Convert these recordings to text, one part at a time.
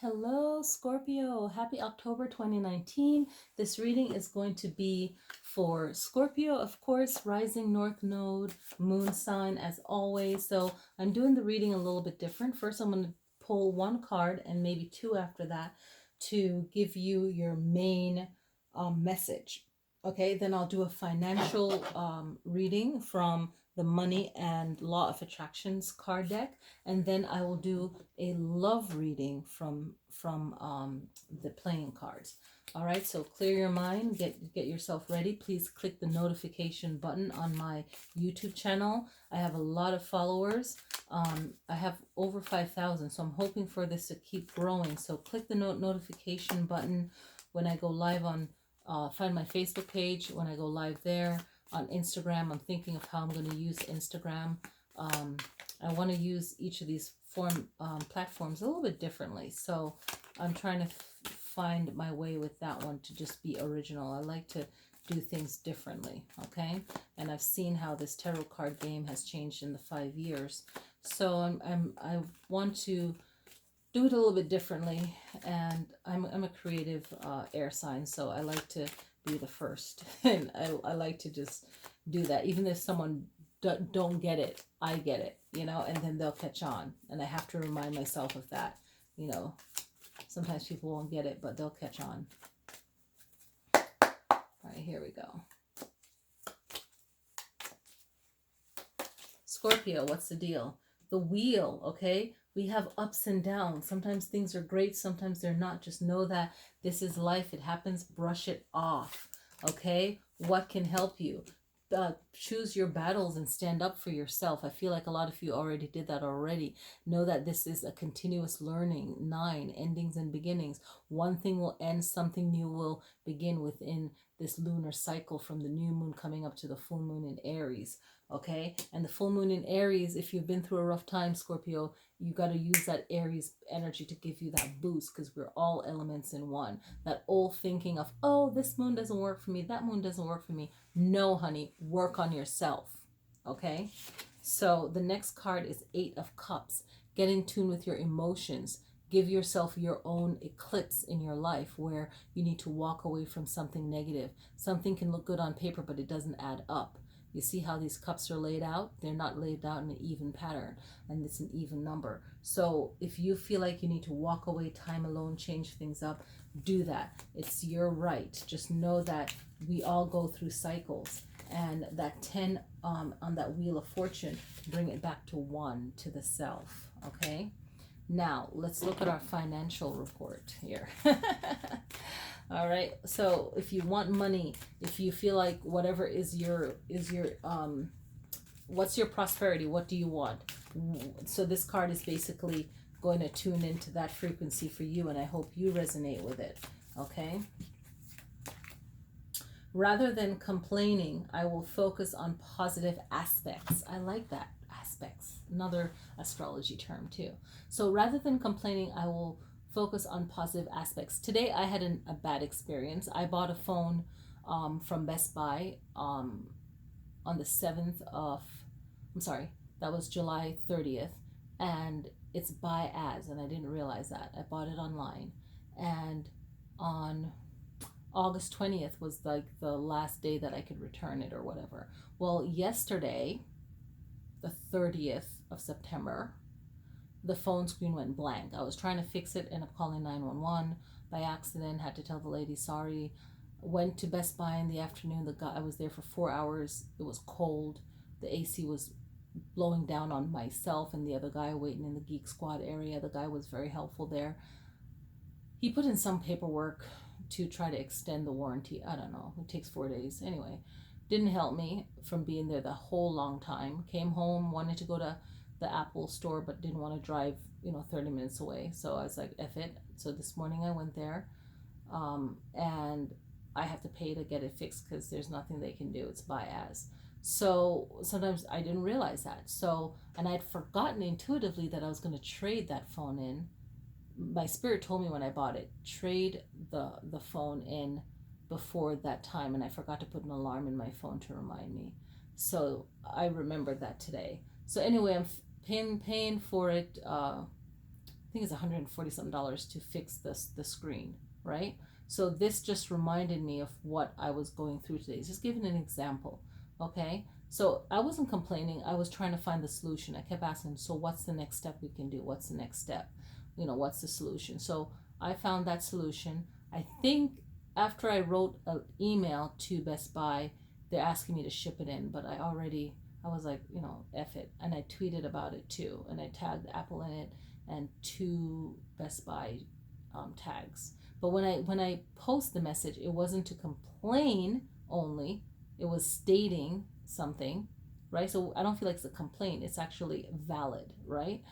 Hello, Scorpio. Happy October 2019. This reading is going to be for Scorpio, of course, rising north node, moon sign as always. So I'm doing the reading a little bit different. First, I'm going to pull one card and maybe two after that to give you your main message. Okay, then I'll do a financial reading from the Money and Law of Attractions card deck, and then I will do a love reading from the playing cards. All right, so clear your mind, get yourself ready. Please click the notification button on my YouTube channel. I have a lot of followers. I have over 5,000, so I'm hoping for this to keep growing. So click the notification button when I go live on. Find my Facebook page when I go live there. On Instagram, I'm thinking of how I'm going to use Instagram. I want to use each of these platforms a little bit differently. So I'm trying to find my way with that one to just be original. I like to do things differently, okay? And I've seen how this tarot card game has changed in the 5 years. So I want to do it a little bit differently, and I'm a creative air sign, so I like to be the first, and I like to just do that. Even if someone don't get it, I get it, and then they'll catch on, and I have to remind myself of that. Sometimes people won't get it, but they'll catch on. All right, here we go. Scorpio, what's the deal? The wheel, okay? We have ups and downs. Sometimes things are great, sometimes they're not. Just know that this is life. It happens. Brush it off, okay? What can help you? Choose your battles and stand up for yourself. I feel like a lot of you already did that already. Know that this is a continuous learning. 9 endings and beginnings. One thing will end, something new will begin within this lunar cycle, from the new moon coming up to the full moon in Aries. Okay, and the full moon in Aries, if you've been through a rough time, Scorpio, you got to use that Aries energy to give you that boost, because we're all elements in one. That old thinking of, oh, this moon doesn't work for me, that moon doesn't work for me. No, honey, work on yourself. Okay, so the next card is 8 of Cups. Get in tune with your emotions. Give yourself your own eclipse in your life where you need to walk away from something negative. Something can look good on paper, but it doesn't add up. You see how these cups are laid out? They're not laid out in an even pattern, and it's an even number. So if you feel like you need to walk away, time alone, change things up, do that. It's your right. Just know that we all go through cycles, and that 10 on that wheel of fortune, bring it back to 1, to the self, okay? Now, let's look at our financial report here. All right, so if you want money, if you feel like whatever is your what's your prosperity, what do you want? So this card is basically going to tune into that frequency for you, and I hope you resonate with it. Okay, rather than complaining, I will focus on positive aspects. I like that, aspects, another astrology term too. So rather than complaining, I will focus on positive aspects. Today I had a bad experience. I bought a phone from Best Buy on the 7th of, I'm sorry, that was July 30th, and it's buy as, and I didn't realize that. I bought it online, and on August 20th was like the last day that I could return it or whatever. Well, yesterday, the 30th of September, the phone screen went blank. I was trying to fix it, ended up calling 911 by accident, had to tell the lady sorry. Went to Best Buy in the afternoon. The guy, I was there for 4 hours. It was cold. The AC was blowing down on myself and the other guy waiting in the Geek Squad area. The guy was very helpful there. He put in some paperwork to try to extend the warranty. I don't know. It takes 4 days. Anyway, didn't help me from being there the whole long time. Came home, wanted to go to the Apple store, but didn't want to drive, 30 minutes away. So I was like, F it. So this morning I went there, and I have to pay to get it fixed because there's nothing they can do. It's buy as. So sometimes I didn't realize that. So, and I'd forgotten intuitively that I was going to trade that phone in. My spirit told me when I bought it, trade the phone in before that time, and I forgot to put an alarm in my phone to remind me. So I remembered that today. So anyway, I'm paying for it think it's $140 something to fix the screen, right? So this just reminded me of what I was going through today. Just giving an example, okay? So I wasn't complaining. I was trying to find the solution. I kept asking, so what's the next step we can do? What's the next step? What's the solution? So I found that solution. I think after I wrote an email to Best Buy, they're asking me to ship it in, but I was like, F it. And I tweeted about it too. And I tagged Apple in it and two Best Buy tags. But when I post the message, it wasn't to complain only. It was stating something, right? So I don't feel like it's a complaint. It's actually valid, right?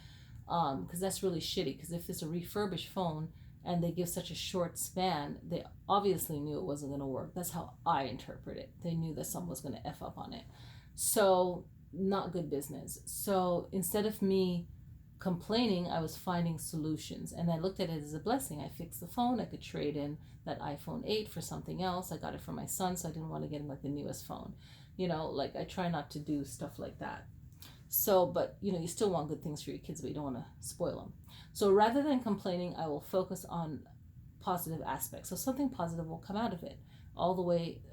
Because that's really shitty. Because if it's a refurbished phone and they give such a short span, they obviously knew it wasn't going to work. That's how I interpret it. They knew that someone was going to F up on it. So, not good business. So, instead of me complaining, I was finding solutions. And I looked at it as a blessing. I fixed the phone. I could trade in that iPhone 8 for something else. I got it for my son, so I didn't want to get him like the newest phone. Like I try not to do stuff like that. So, but you still want good things for your kids, but you don't want to spoil them. So rather than complaining, I will focus on positive aspects. So something positive will come out of it.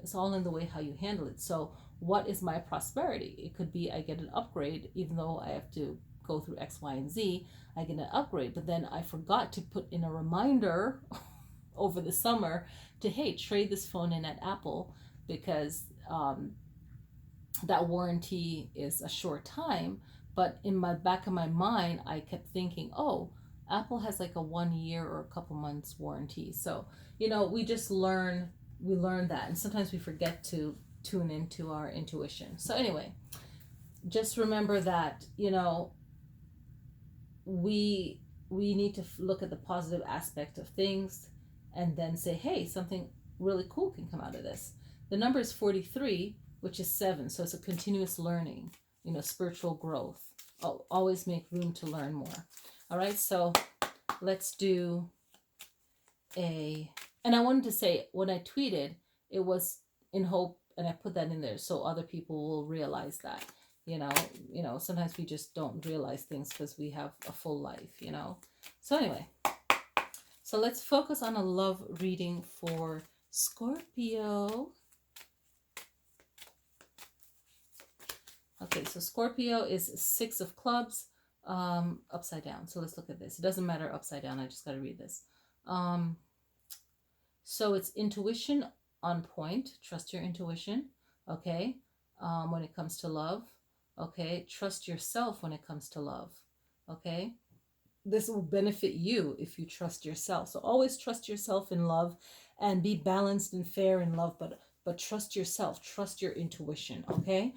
It's all in the way how you handle it. So what is my prosperity? It could be I get an upgrade, even though I have to go through X, Y, and Z. I get an upgrade, but then I forgot to put in a reminder over the summer to, hey, trade this phone in at Apple, because that warranty is a short time. But in my back of my mind, I kept thinking, oh, Apple has like a 1 year or a couple months warranty. So we learn that, and sometimes we forget to tune into our intuition. So anyway, just remember that we need to look at the positive aspect of things, and then say, hey, something really cool can come out of this. The number is 43, which is 7, so it's a continuous learning, spiritual growth. Always make room to learn more. All right, so let's do and I wanted to say, when I tweeted, it was in hope, and I put that in there so other people will realize that. Sometimes we just don't realize things because we have a full life. So anyway, so let's focus on a love reading for Scorpio. Okay, so Scorpio is 6 of clubs, upside down. So let's look at this. It doesn't matter upside down. I just got to read this. So it's intuition on point. Trust your intuition. Okay. When it comes to love. Okay. Trust yourself when it comes to love. Okay. This will benefit you if you trust yourself. So always trust yourself in love, and be balanced and fair in love, but trust yourself. Trust your intuition. Okay.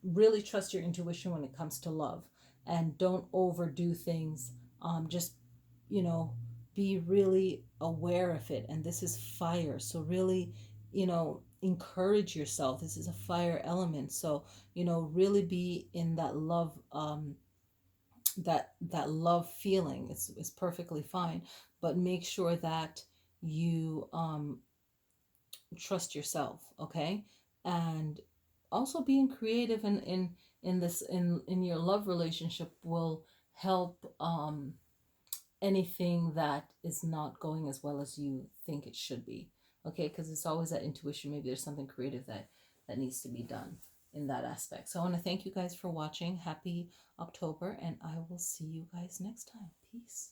Really trust your intuition when it comes to love, and don't overdo things. Just be really aware of it. And this is fire, so really encourage yourself. This is a fire element, so really be in that love, that love feeling. It's perfectly fine, but make sure that you trust yourself. Okay. And also being creative in your love relationship will help anything that is not going as well as you think it should be. Okay, because it's always that intuition. Maybe there's something creative that needs to be done in that aspect. So I want to thank you guys for watching. Happy October, and I will see you guys next time. Peace.